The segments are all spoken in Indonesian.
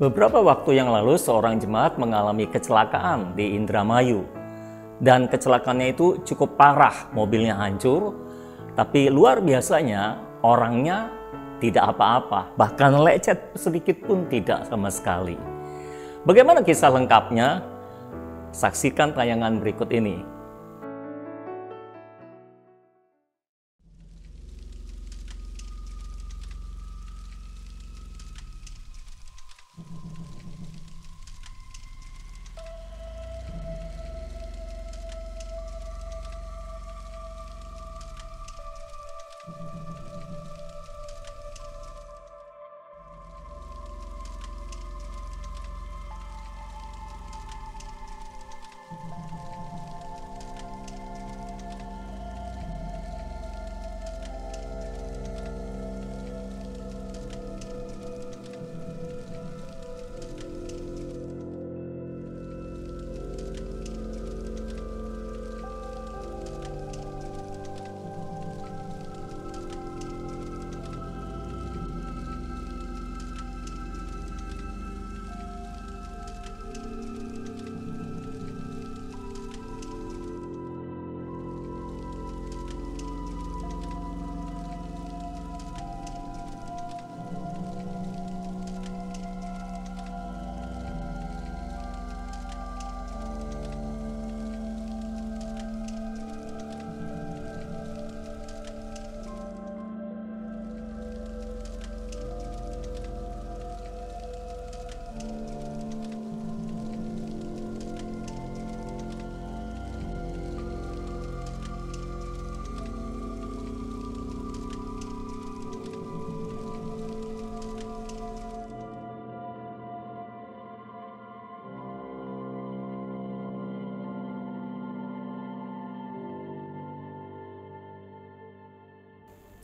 Beberapa waktu yang lalu seorang jemaat mengalami kecelakaan di Indramayu. Dan kecelakaannya itu cukup parah, mobilnya hancur. Tapi luar biasanya orangnya tidak apa-apa, bahkan lecet sedikit pun tidak sama sekali. Bagaimana kisah lengkapnya? Saksikan tayangan berikut ini.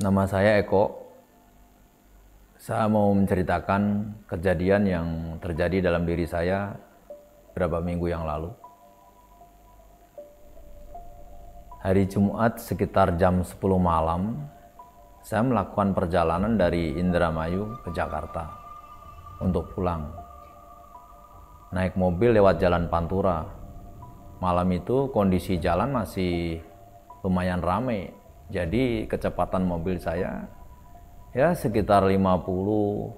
Nama saya Eko. Saya mau menceritakan kejadian yang terjadi dalam diri saya beberapa minggu yang lalu. Hari Jumat sekitar jam 10 malam, saya melakukan perjalanan dari Indramayu ke Jakarta untuk pulang. Naik mobil lewat Jalan Pantura. Malam itu kondisi jalan masih lumayan ramai. Jadi kecepatan mobil saya ya sekitar 50-60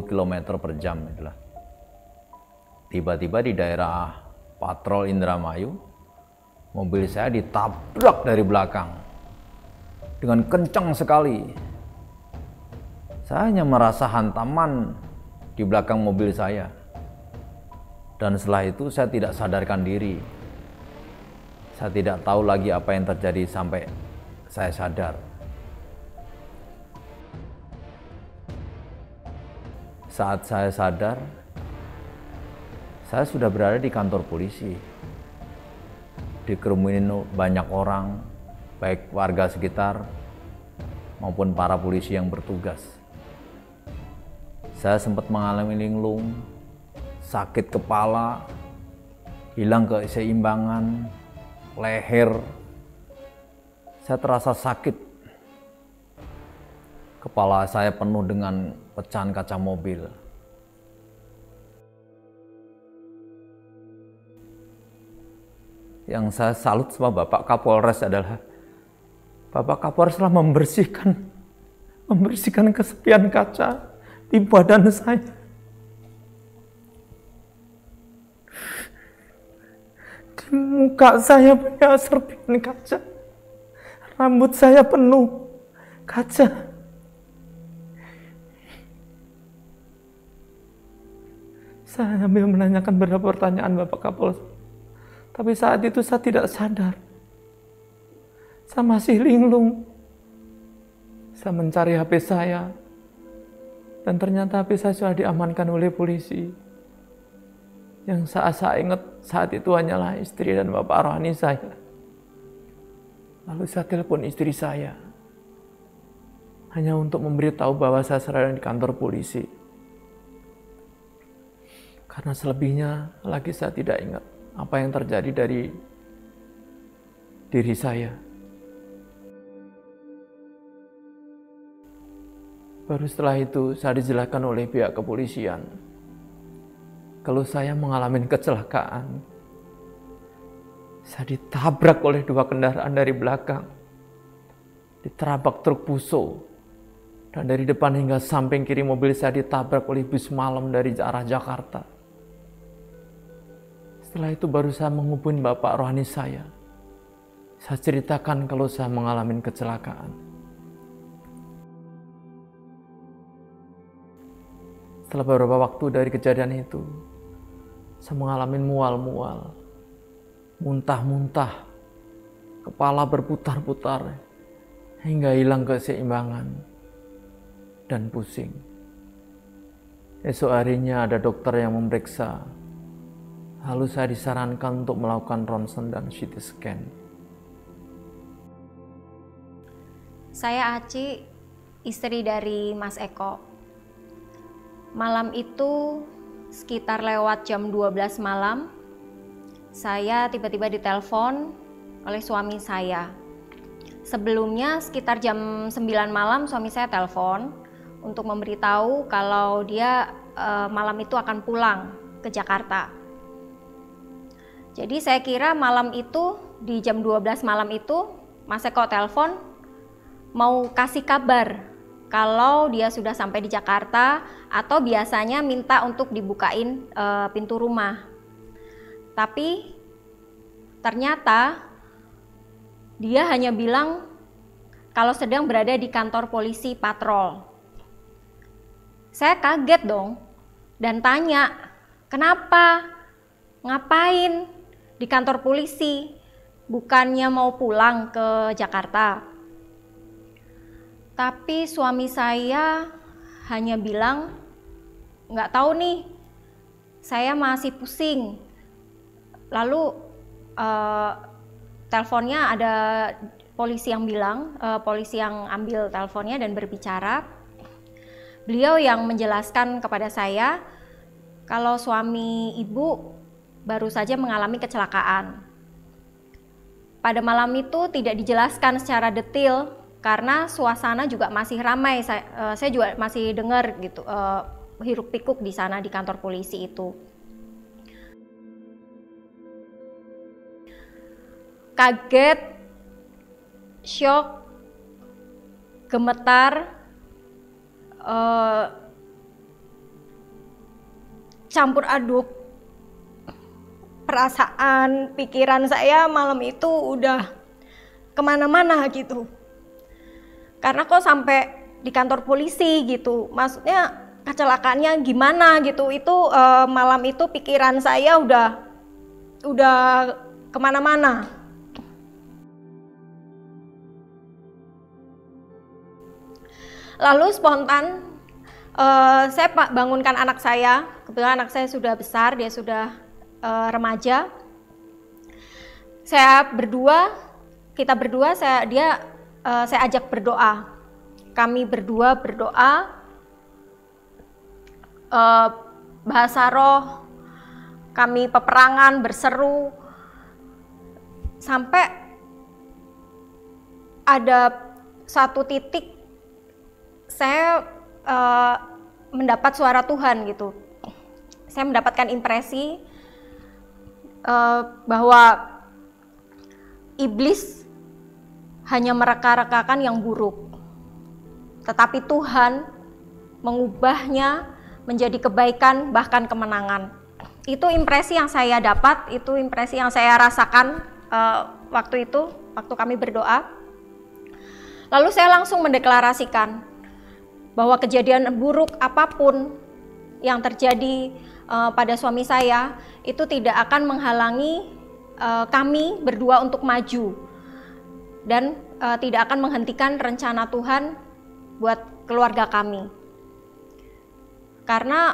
km per jam itulah. Tiba-tiba di daerah Patrol Indramayu, mobil saya ditabrak dari belakang dengan kencang sekali. Saya hanya merasa hantaman di belakang mobil saya. Dan setelah itu saya tidak sadarkan diri. Saya tidak tahu lagi apa yang terjadi sampai saya sadar. Saat saya sadar, saya sudah berada di kantor polisi. Dikerumunin banyak orang, baik warga sekitar maupun para polisi yang bertugas. Saya sempat mengalami linglung, sakit kepala, hilang keseimbangan, leher. Saya terasa sakit. Kepala saya penuh dengan pecahan kaca mobil. Yang saya salut sama Bapak Kapolres adalah Bapak Kapolres telah membersihkan kesepian kaca di badan saya. Di muka saya banyak serpihan kaca. Rambut saya penuh kaca. Saya sambil menanyakan beberapa pertanyaan Bapak Kapolres. Tapi saat itu saya tidak sadar. Saya masih linglung. Saya mencari HP saya. Dan ternyata HP saya sudah diamankan oleh polisi. Yang saya ingat saat itu hanyalah istri dan bapak rohani saya. Lalu saya telepon istri saya. Hanya untuk memberitahu bahwa saya sedang di kantor polisi. Karena selebihnya lagi saya tidak ingat apa yang terjadi dari diri saya. Baru setelah itu saya dijelaskan oleh pihak kepolisian kalau saya mengalami kecelakaan. Saya ditabrak oleh 2 kendaraan dari belakang, diterabak truk Fuso, dan dari depan hingga samping kiri mobil saya ditabrak oleh bus malam dari arah Jakarta. Setelah itu baru saya menghubungi bapak rohani saya. Saya ceritakan kalau saya mengalami kecelakaan. Setelah beberapa waktu dari kejadian itu, saya mengalami mual-mual, muntah-muntah, kepala berputar-putar, hingga hilang keseimbangan dan pusing. Esok harinya ada dokter yang memeriksa, lalu saya disarankan untuk melakukan ronsen dan CT scan. Saya Aci, istri dari Mas Eko. Malam itu sekitar lewat jam 12 malam, saya tiba-tiba ditelepon oleh suami saya. Sebelumnya sekitar jam 9 malam suami saya telepon untuk memberitahu kalau dia malam itu akan pulang ke Jakarta. Jadi saya kira malam itu di jam 12 malam itu Mas Eko telepon mau kasih kabar kalau dia sudah sampai di Jakarta, atau biasanya minta untuk dibukain pintu rumah. Tapi ternyata dia hanya bilang kalau sedang berada di kantor polisi patrol. Saya kaget dong dan tanya, kenapa? Ngapain di kantor polisi? Bukannya mau pulang ke Jakarta? Tapi suami saya hanya bilang, nggak tahu nih, saya masih pusing. Lalu teleponnya ada polisi yang bilang, polisi yang ambil teleponnya dan berbicara. Beliau yang menjelaskan kepada saya kalau suami ibu baru saja mengalami kecelakaan. Pada malam itu tidak dijelaskan secara detail karena suasana juga masih ramai. Saya juga masih dengar gitu hiruk pikuk di sana di kantor polisi itu. Kaget, syok, gemetar, campur aduk perasaan, pikiran saya malam itu udah kemana-mana gitu. Karena kok sampai di kantor polisi gitu, maksudnya kecelakaannya gimana gitu. Itu malam itu pikiran saya udah kemana-mana. Lalu spontan saya bangunkan anak saya. Kebetulan anak saya sudah besar, dia sudah remaja. Kita berdua saya ajak berdoa. Kami berdua berdoa, bahasa roh, kami peperangan, berseru, sampai ada satu titik saya mendapat suara Tuhan gitu. Saya mendapatkan impresi bahwa iblis hanya mereka-rekakan yang buruk, tetapi Tuhan mengubahnya menjadi kebaikan bahkan kemenangan. Itu impresi yang saya dapat, itu impresi yang saya rasakan waktu kami berdoa. Lalu saya langsung mendeklarasikan bahwa kejadian buruk apapun yang terjadi pada suami saya itu tidak akan menghalangi kami berdua untuk maju. Dan tidak akan menghentikan rencana Tuhan buat keluarga kami. Karena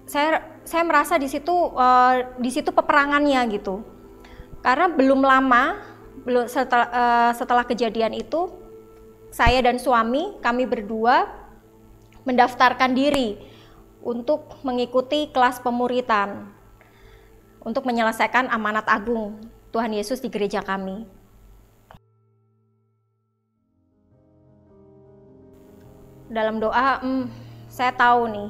saya merasa di situ peperangannya gitu. Karena belum lama setelah kejadian itu, saya dan suami kami berdua mendaftarkan diri untuk mengikuti kelas pemuritan untuk menyelesaikan amanat agung Tuhan Yesus di gereja kami. Dalam doa, saya tahu nih,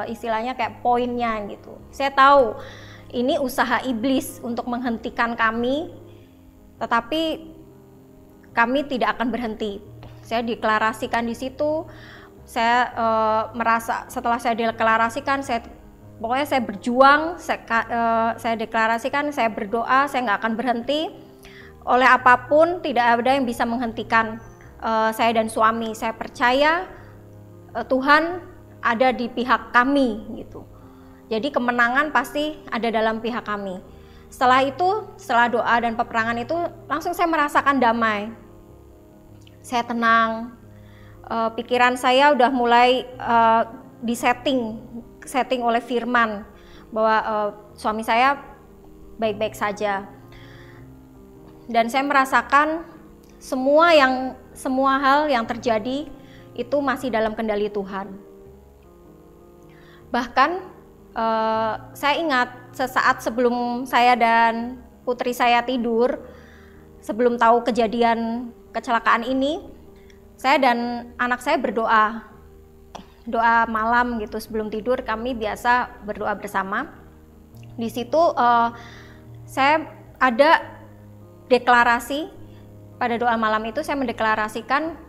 istilahnya kayak poinnya gitu. Saya tahu ini usaha iblis untuk menghentikan kami, tetapi kami tidak akan berhenti. Saya deklarasikan di situ. Saya merasa setelah saya deklarasikan, pokoknya saya berjuang, saya deklarasikan, saya berdoa, saya nggak akan berhenti. Oleh apapun tidak ada yang bisa menghentikan saya dan suami. Saya percaya Tuhan ada di pihak kami gitu. Jadi kemenangan pasti ada dalam pihak kami. Setelah itu, setelah doa dan peperangan itu, langsung saya merasakan damai. Saya tenang. Pikiran saya udah mulai setting oleh firman bahwa suami saya baik-baik saja, dan saya merasakan semua hal yang terjadi itu masih dalam kendali Tuhan. Bahkan saya ingat sesaat sebelum saya dan putri saya tidur, sebelum tahu kejadian kecelakaan ini, saya dan anak saya berdoa, doa malam gitu sebelum tidur. Kami biasa berdoa bersama. Di situ saya ada deklarasi, pada doa malam itu saya mendeklarasikan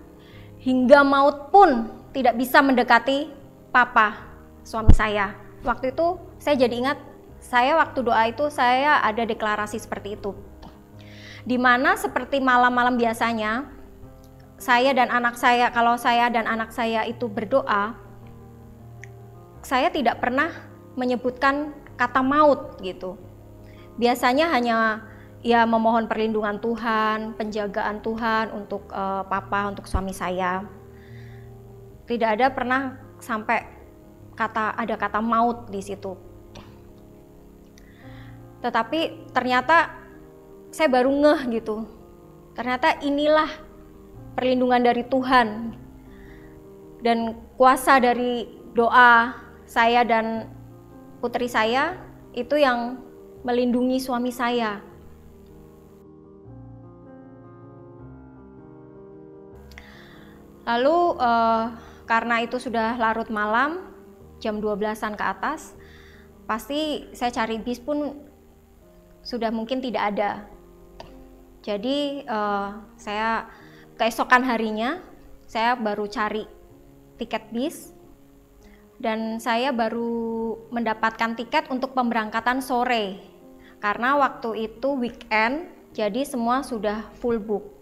hingga maut pun tidak bisa mendekati papa, suami saya. Waktu itu saya jadi ingat, saya waktu doa itu saya ada deklarasi seperti itu. Dimana seperti malam-malam biasanya, kalau saya dan anak saya itu berdoa, saya tidak pernah menyebutkan kata maut gitu. Biasanya hanya ya memohon perlindungan Tuhan, penjagaan Tuhan untuk papa, untuk suami saya. Tidak ada pernah sampai ada kata maut di situ. Tetapi ternyata saya baru ngeh gitu. Ternyata inilah perlindungan dari Tuhan dan kuasa dari doa saya dan putri saya itu yang melindungi suami saya. Lalu karena itu sudah larut malam, jam 12-an ke atas, pasti saya cari bis pun sudah mungkin tidak ada. Jadi saya keesokan harinya saya baru cari tiket bis, dan saya baru mendapatkan tiket untuk pemberangkatan sore karena waktu itu weekend, jadi semua sudah full book.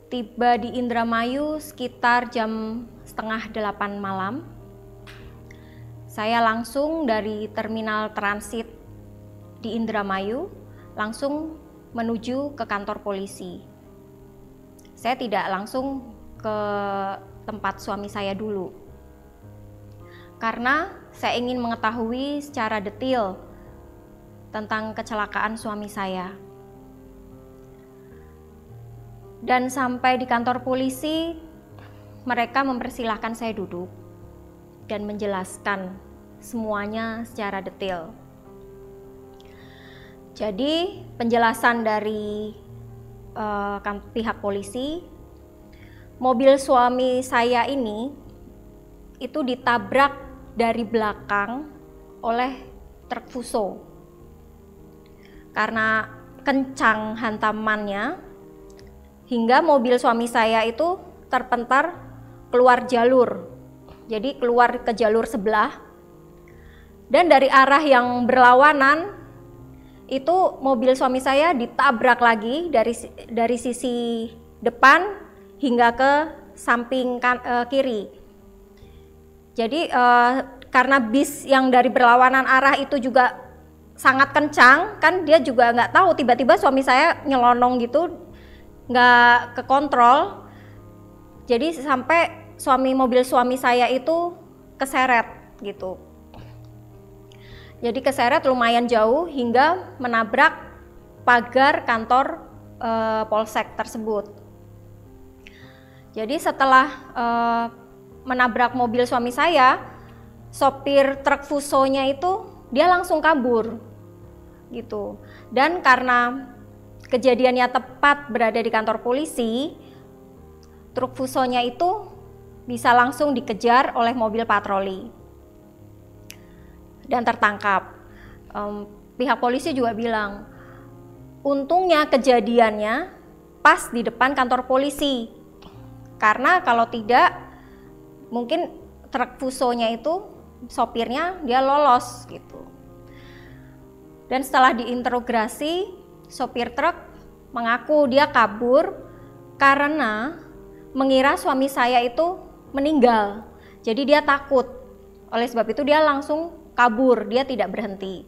Tiba di Indramayu sekitar jam 7:30 malam. Saya langsung dari terminal transit di Indramayu langsung menuju ke kantor polisi. Saya tidak langsung ke tempat suami saya dulu, karena saya ingin mengetahui secara detail tentang kecelakaan suami saya. Dan sampai di kantor polisi, mereka mempersilahkan saya duduk dan menjelaskan semuanya secara detail. Jadi penjelasan dari pihak polisi, mobil suami saya ini itu ditabrak dari belakang oleh truk Fuso. Karena kencang hantamannya, hingga mobil suami saya itu terpentar keluar jalur. Jadi keluar ke jalur sebelah, dan dari arah yang berlawanan itu mobil suami saya ditabrak lagi dari sisi depan hingga ke samping kiri. Jadi karena bis yang dari berlawanan arah itu juga sangat kencang, kan dia juga nggak tahu, tiba-tiba suami saya nyelonong gitu, nggak kekontrol. Jadi sampai mobil suami saya itu keseret gitu. Jadi keseret lumayan jauh hingga menabrak pagar kantor polsek tersebut. Jadi setelah menabrak mobil suami saya, sopir truk Fusonya itu dia langsung kabur gitu. Dan karena kejadiannya tepat berada di kantor polisi, truk Fusonya itu bisa langsung dikejar oleh mobil patroli dan tertangkap. Pihak polisi juga bilang, untungnya kejadiannya pas di depan kantor polisi, karena kalau tidak mungkin truk Fusonya itu sopirnya dia lolos gitu. Dan setelah diinterogasi, sopir truk mengaku dia kabur karena mengira suami saya itu meninggal. Jadi dia takut. Oleh sebab itu dia langsung kabur, dia tidak berhenti.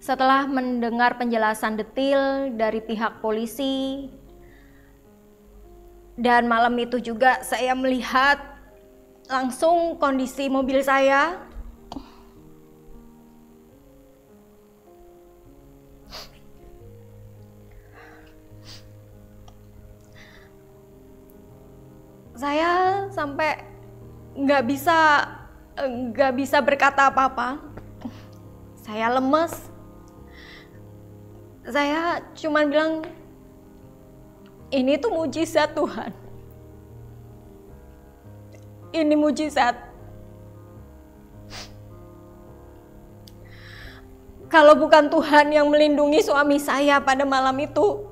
Setelah mendengar penjelasan detail dari pihak polisi, dan malam itu juga saya melihat langsung kondisi mobil saya. Saya sampai nggak bisa berkata apa-apa. Saya lemes. Saya cuman bilang, ini tuh mujizat Tuhan. Ini mujizat. Kalau bukan Tuhan yang melindungi suami saya pada malam itu,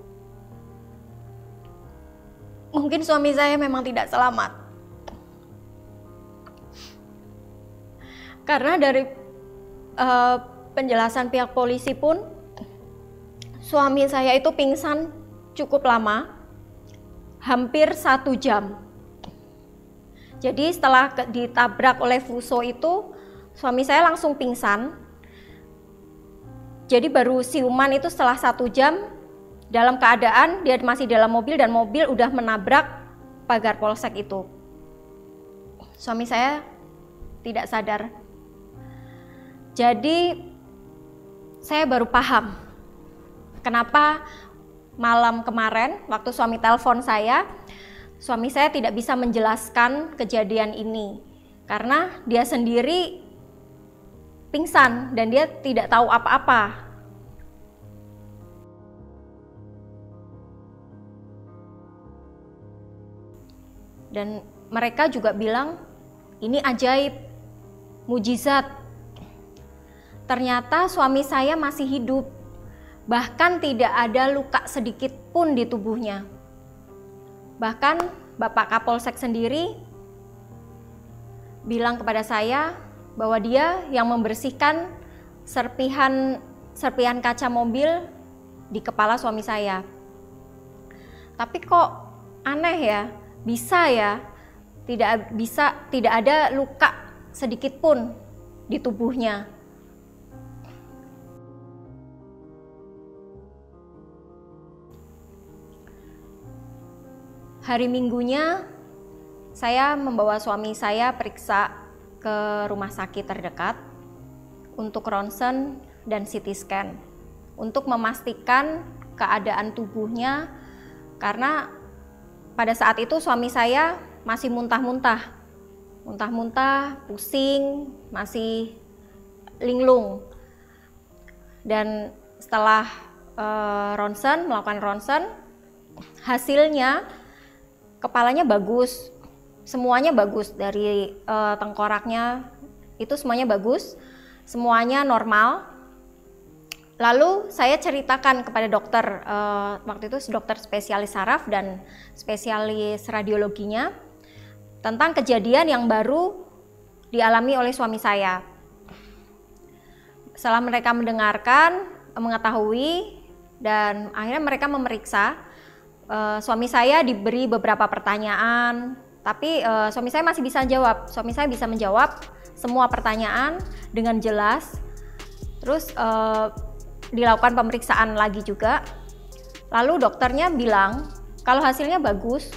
mungkin suami saya memang tidak selamat. Karena dari penjelasan pihak polisi pun, suami saya itu pingsan cukup lama, hampir 1 jam. Jadi setelah ditabrak oleh Fuso itu, suami saya langsung pingsan. Jadi baru siuman itu setelah 1 jam, dalam keadaan dia masih dalam mobil dan mobil udah menabrak pagar polsek itu. Suami saya tidak sadar. Jadi saya baru paham kenapa malam kemarin waktu suami telepon saya, suami saya tidak bisa menjelaskan kejadian ini karena dia sendiri pingsan dan dia tidak tahu apa-apa. Dan mereka juga bilang ini ajaib, mujizat. Ternyata suami saya masih hidup, bahkan tidak ada luka sedikit pun di tubuhnya. Bahkan Bapak Kapolsek sendiri bilang kepada saya bahwa dia yang membersihkan serpihan kaca mobil di kepala suami saya. Tapi kok aneh ya, bisa ya, tidak ada luka sedikit pun di tubuhnya. Hari Minggunya saya membawa suami saya periksa ke rumah sakit terdekat untuk ronsen dan CT scan untuk memastikan keadaan tubuhnya, karena pada saat itu suami saya masih muntah-muntah, pusing, masih linglung. Dan setelah melakukan ronsen, hasilnya kepalanya bagus, semuanya bagus, dari tengkoraknya itu semuanya bagus, semuanya normal. Lalu saya ceritakan kepada dokter, waktu itu dokter spesialis saraf dan spesialis radiologinya, tentang kejadian yang baru dialami oleh suami saya. Setelah mereka mendengarkan, mengetahui, dan akhirnya mereka memeriksa, suami saya diberi beberapa pertanyaan, tapi suami saya masih bisa jawab. Suami saya bisa menjawab semua pertanyaan dengan jelas. Terus dilakukan pemeriksaan lagi juga. Lalu dokternya bilang kalau hasilnya bagus.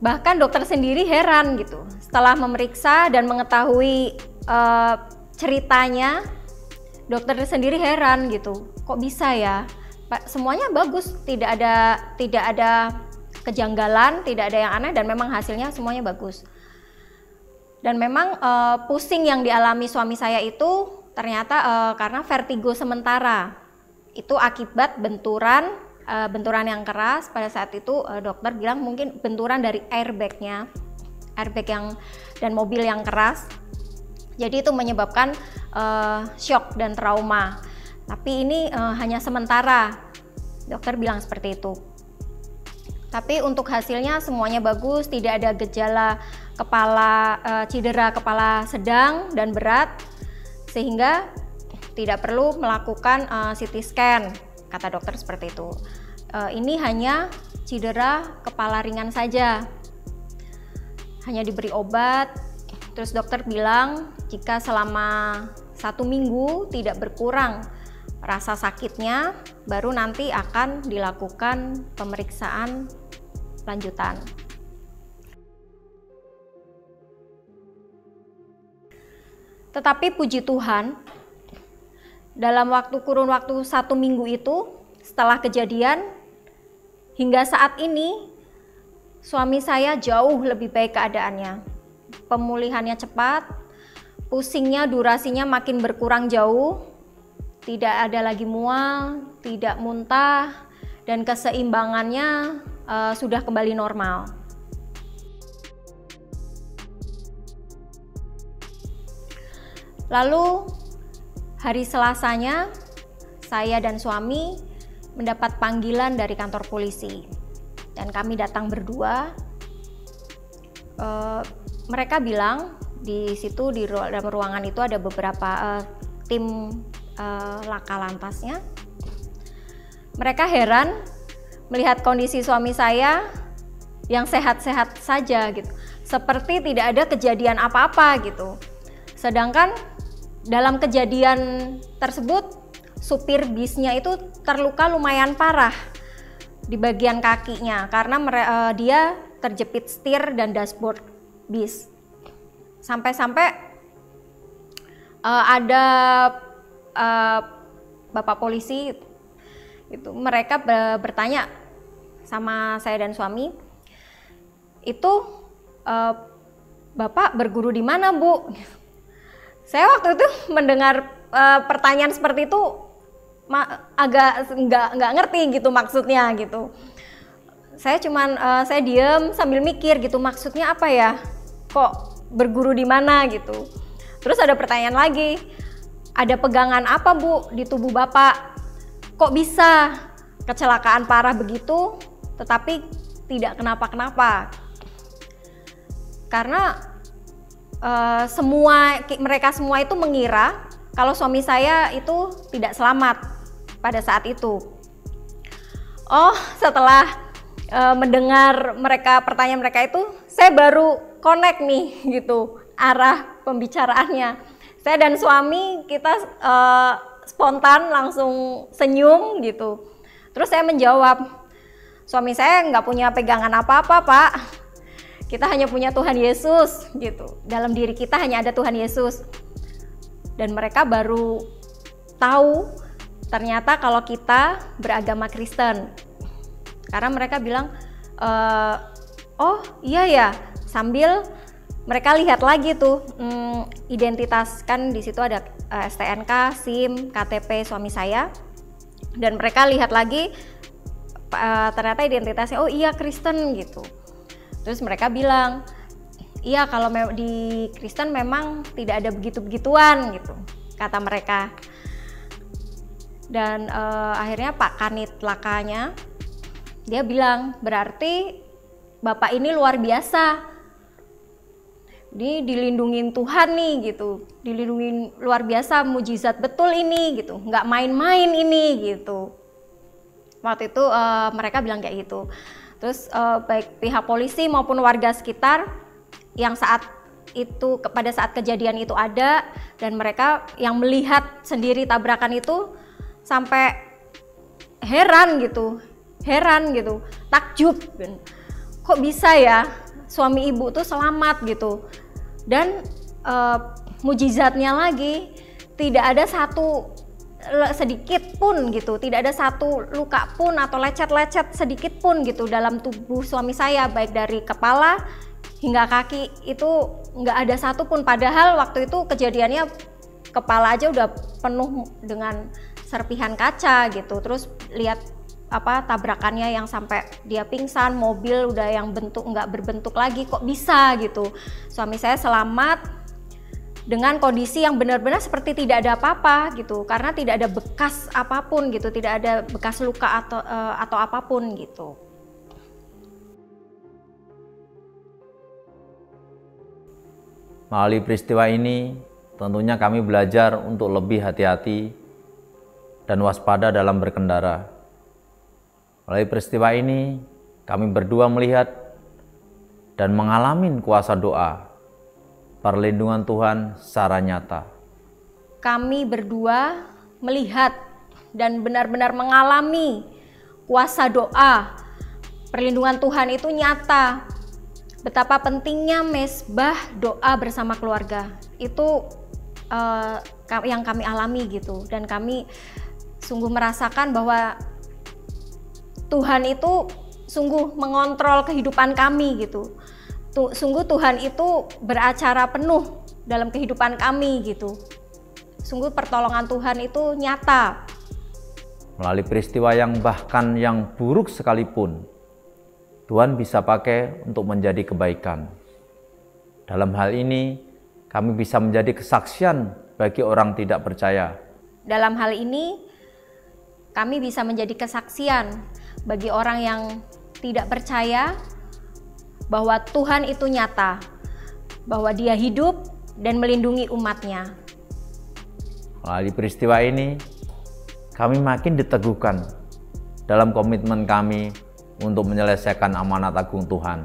Bahkan dokter sendiri heran gitu. Setelah memeriksa dan mengetahui ceritanya, dokter sendiri heran gitu. Kok bisa ya? Semuanya bagus, tidak ada kejanggalan, tidak ada yang aneh, dan memang hasilnya semuanya bagus. Dan memang pusing yang dialami suami saya itu ternyata karena vertigo sementara. itu akibat benturan yang keras. Pada saat itu dokter bilang mungkin benturan dari airbag dan mobil yang keras. Jadi itu menyebabkan shock dan trauma. Tapi ini hanya sementara, dokter bilang seperti itu. Tapi untuk hasilnya semuanya bagus, tidak ada gejala cedera kepala sedang dan berat, sehingga tidak perlu melakukan CT scan, kata dokter seperti itu. Ini hanya cedera kepala ringan saja, hanya diberi obat. Terus dokter bilang jika selama 1 minggu tidak berkurang rasa sakitnya, baru nanti akan dilakukan pemeriksaan lanjutan. Tetapi puji Tuhan, dalam kurun waktu 1 minggu itu, setelah kejadian, hingga saat ini, suami saya jauh lebih baik keadaannya. Pemulihannya cepat, pusingnya durasinya makin berkurang jauh, tidak ada lagi mual, tidak muntah, dan keseimbangannya sudah kembali normal. Lalu hari Selasanya, saya dan suami mendapat panggilan dari kantor polisi, dan kami datang berdua. Mereka bilang di situ di dalam ruangan itu ada beberapa tim laka lantasnya. Mereka heran melihat kondisi suami saya yang sehat-sehat saja gitu, seperti tidak ada kejadian apa-apa gitu. Sedangkan dalam kejadian tersebut, supir bisnya itu terluka lumayan parah di bagian kakinya karena dia terjepit setir dan dashboard bis. Sampai-sampai ada bapak polisi itu, mereka bertanya sama saya dan suami, itu Bapak berguru di mana, Bu? Saya waktu itu mendengar pertanyaan seperti itu agak nggak ngerti gitu maksudnya gitu. Saya diem sambil mikir gitu, maksudnya apa ya? Kok berguru di mana gitu? Terus ada pertanyaan lagi, ada pegangan apa, Bu, di tubuh Bapak? Kok bisa kecelakaan parah begitu tetapi tidak kenapa-kenapa? Karena mereka semua itu mengira kalau suami saya itu tidak selamat pada saat itu. Oh, setelah mendengar pertanyaan mereka itu, saya baru connect nih gitu arah pembicaraannya. Saya dan suami kita spontan langsung senyum gitu. Terus saya menjawab, suami saya nggak punya pegangan apa-apa, Pak. Kita hanya punya Tuhan Yesus gitu. Dalam diri kita hanya ada Tuhan Yesus. Dan mereka baru tahu ternyata kalau kita beragama Kristen. Karena mereka bilang, oh iya ya, sambil mereka lihat lagi tuh identitas, kan di situ ada STNK, SIM, KTP suami saya, dan mereka lihat lagi ternyata identitasnya, oh iya Kristen gitu. Terus mereka bilang, iya kalau di Kristen memang tidak ada begitu-begituan gitu, kata mereka. Dan akhirnya Pak Kanit lakanya, dia bilang, berarti Bapak ini luar biasa. Dilindungin Tuhan nih gitu, dilindungin luar biasa, mujizat betul ini gitu, nggak main-main ini gitu. Waktu itu mereka bilang kayak gitu. Terus baik pihak polisi maupun warga sekitar yang pada saat kejadian itu ada, dan mereka yang melihat sendiri tabrakan itu sampai heran gitu, takjub, kok bisa ya suami ibu tuh selamat gitu. Dan mujizatnya lagi, tidak ada satu sedikit pun gitu, tidak ada satu luka pun atau lecet-lecet sedikit pun gitu dalam tubuh suami saya, baik dari kepala hingga kaki itu nggak ada satu pun. Padahal waktu itu kejadiannya kepala aja udah penuh dengan serpihan kaca gitu, terus lihat tabrakannya yang sampai dia pingsan, mobil udah yang nggak berbentuk lagi, kok bisa gitu. Suami saya selamat dengan kondisi yang benar-benar seperti tidak ada apa-apa gitu, karena tidak ada bekas apapun gitu, tidak ada bekas luka atau apapun gitu. Melalui peristiwa ini, tentunya kami belajar untuk lebih hati-hati dan waspada dalam berkendara. Melalui peristiwa ini, kami berdua melihat dan mengalami kuasa doa, perlindungan Tuhan secara nyata. Kami berdua melihat dan benar-benar mengalami kuasa doa, perlindungan Tuhan itu nyata. Betapa pentingnya mesbah doa bersama keluarga. Itu yang kami alami gitu, dan kami sungguh merasakan bahwa Tuhan itu sungguh mengontrol kehidupan kami gitu. Sungguh Tuhan itu beracara penuh dalam kehidupan kami gitu. Sungguh pertolongan Tuhan itu nyata. Melalui peristiwa yang bahkan yang buruk sekalipun, Tuhan bisa pakai untuk menjadi kebaikan. Dalam hal ini, kami bisa menjadi kesaksian bagi orang tidak percaya. Dalam hal ini, kami bisa menjadi kesaksian bagi orang yang tidak percaya bahwa Tuhan itu nyata, bahwa Dia hidup dan melindungi umatnya. Melalui peristiwa ini, kami makin diteguhkan dalam komitmen kami untuk menyelesaikan amanat agung Tuhan.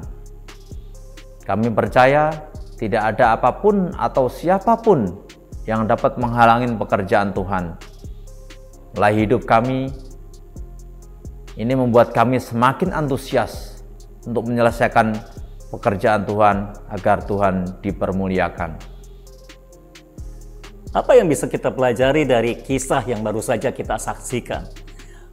Kami percaya tidak ada apapun atau siapapun yang dapat menghalangi pekerjaan Tuhan. Melalui hidup kami, ini membuat kami semakin antusias untuk menyelesaikan pekerjaan Tuhan agar Tuhan dipermuliakan. Apa yang bisa kita pelajari dari kisah yang baru saja kita saksikan?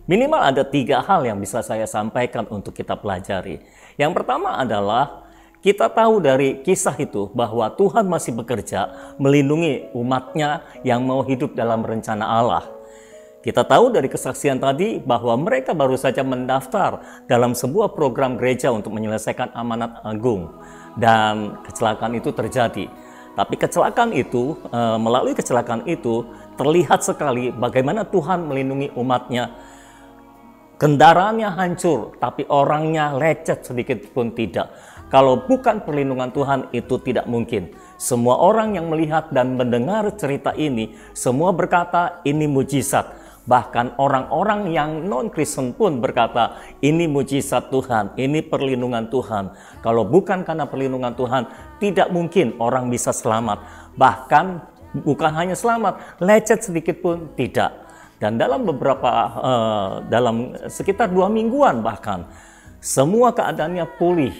Minimal ada 3 hal yang bisa saya sampaikan untuk kita pelajari. Yang pertama adalah kita tahu dari kisah itu bahwa Tuhan masih bekerja melindungi umatnya yang mau hidup dalam rencana Allah. Kita tahu dari kesaksian tadi bahwa mereka baru saja mendaftar dalam sebuah program gereja untuk menyelesaikan amanat agung, dan kecelakaan itu terjadi. Tapi kecelakaan itu, melalui kecelakaan itu terlihat sekali bagaimana Tuhan melindungi umatnya. Kendaraannya hancur, tapi orangnya lecet sedikit pun tidak. Kalau bukan perlindungan Tuhan, itu tidak mungkin. Semua orang yang melihat dan mendengar cerita ini, semua berkata ini mujizat. Bahkan orang-orang yang non-Kristen pun berkata, ini mujizat Tuhan, ini perlindungan Tuhan. Kalau bukan karena perlindungan Tuhan, tidak mungkin orang bisa selamat. Bahkan bukan hanya selamat, lecet sedikit pun tidak. Dan dalam dalam sekitar 2 mingguan bahkan, semua keadaannya pulih.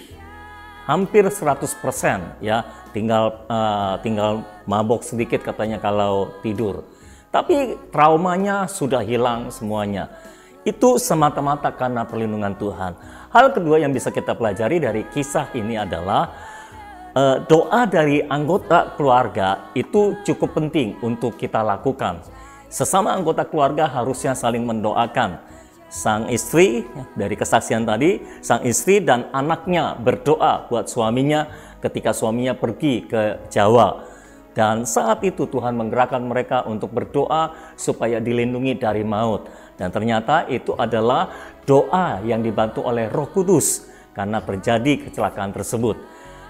Hampir 100%, ya, tinggal mabok sedikit katanya kalau tidur. Tapi traumanya sudah hilang semuanya. Itu semata-mata karena perlindungan Tuhan. Hal kedua yang bisa kita pelajari dari kisah ini adalah doa dari anggota keluarga itu cukup penting untuk kita lakukan. Sesama anggota keluarga harusnya saling mendoakan. Sang istri, dari kesaksian tadi, sang istri dan anaknya berdoa buat suaminya ketika suaminya pergi ke Jawa. Dan saat itu Tuhan menggerakkan mereka untuk berdoa supaya dilindungi dari maut. Dan ternyata itu adalah doa yang dibantu oleh Roh Kudus karena terjadi kecelakaan tersebut.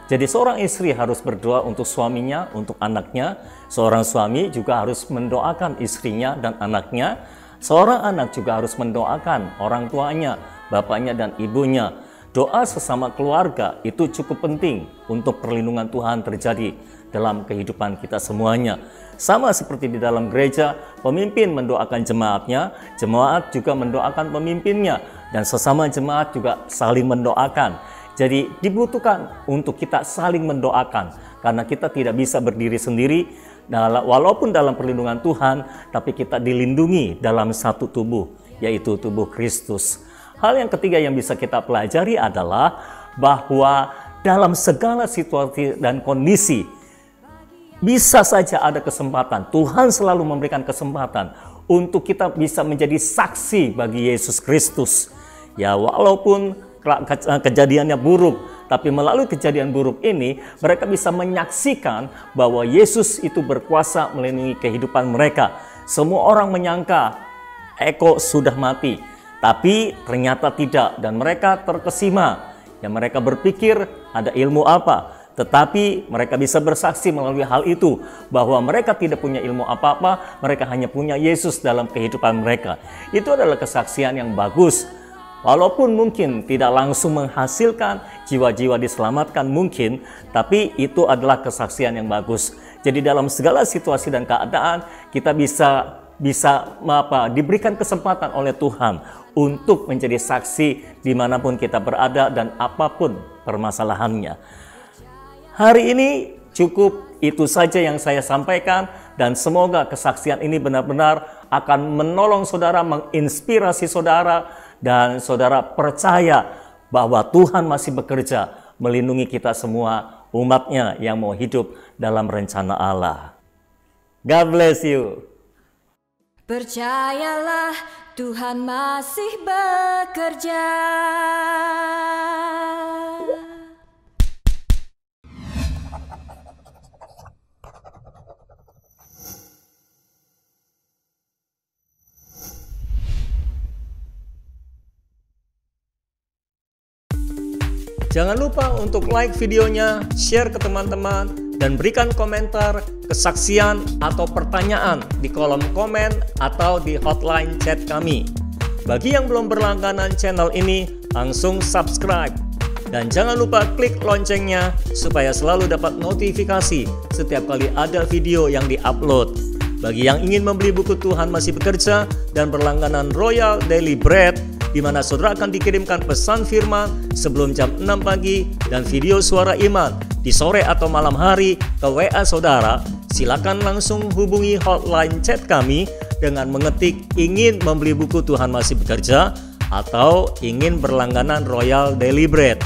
Jadi seorang istri harus berdoa untuk suaminya, untuk anaknya. Seorang suami juga harus mendoakan istrinya dan anaknya. Seorang anak juga harus mendoakan orang tuanya, bapaknya dan ibunya. Doa sesama keluarga itu cukup penting untuk perlindungan Tuhan terjadi dalam kehidupan kita semuanya. Sama seperti di dalam gereja, pemimpin mendoakan jemaatnya, jemaat juga mendoakan pemimpinnya, dan sesama jemaat juga saling mendoakan. Jadi dibutuhkan untuk kita saling mendoakan, karena kita tidak bisa berdiri sendiri, walaupun dalam perlindungan Tuhan, tapi kita dilindungi dalam satu tubuh, yaitu tubuh Kristus. Hal yang ketiga yang bisa kita pelajari adalah bahwa dalam segala situasi dan kondisi, bisa saja ada kesempatan. Tuhan selalu memberikan kesempatan untuk kita bisa menjadi saksi bagi Yesus Kristus. Ya, walaupun kejadiannya buruk, tapi melalui kejadian buruk ini mereka bisa menyaksikan bahwa Yesus itu berkuasa melindungi kehidupan mereka. Semua orang menyangka Eko sudah mati, tapi ternyata tidak, dan mereka terkesima. Ya, mereka berpikir ada ilmu apa, tetapi mereka bisa bersaksi melalui hal itu bahwa mereka tidak punya ilmu apa-apa, mereka hanya punya Yesus dalam kehidupan mereka. Itu adalah kesaksian yang bagus. Walaupun mungkin tidak langsung menghasilkan jiwa-jiwa diselamatkan mungkin, tapi itu adalah kesaksian yang bagus. Jadi dalam segala situasi dan keadaan kita bisa diberikan kesempatan oleh Tuhan untuk menjadi saksi dimanapun kita berada dan apapun permasalahannya. Hari ini cukup itu saja yang saya sampaikan, dan semoga kesaksian ini benar-benar akan menolong saudara, menginspirasi saudara, dan saudara percaya bahwa Tuhan masih bekerja melindungi kita semua, umatnya yang mau hidup dalam rencana Allah. God bless you. Percayalah, Tuhan masih bekerja. Jangan lupa untuk like videonya, share ke teman-teman, dan berikan komentar, kesaksian, atau pertanyaan di kolom komen atau di hotline chat kami. Bagi yang belum berlangganan channel ini, langsung subscribe. Dan jangan lupa klik loncengnya supaya selalu dapat notifikasi setiap kali ada video yang di-upload. Bagi yang ingin membeli buku Tuhan Masih Bekerja dan berlangganan Royal Daily Bread, di mana saudara akan dikirimkan pesan firman sebelum jam 6 pagi dan video suara iman di sore atau malam hari ke WA saudara, silakan langsung hubungi hotline chat kami dengan mengetik ingin membeli buku Tuhan Masih Bekerja atau ingin berlangganan Royal Daily Bread.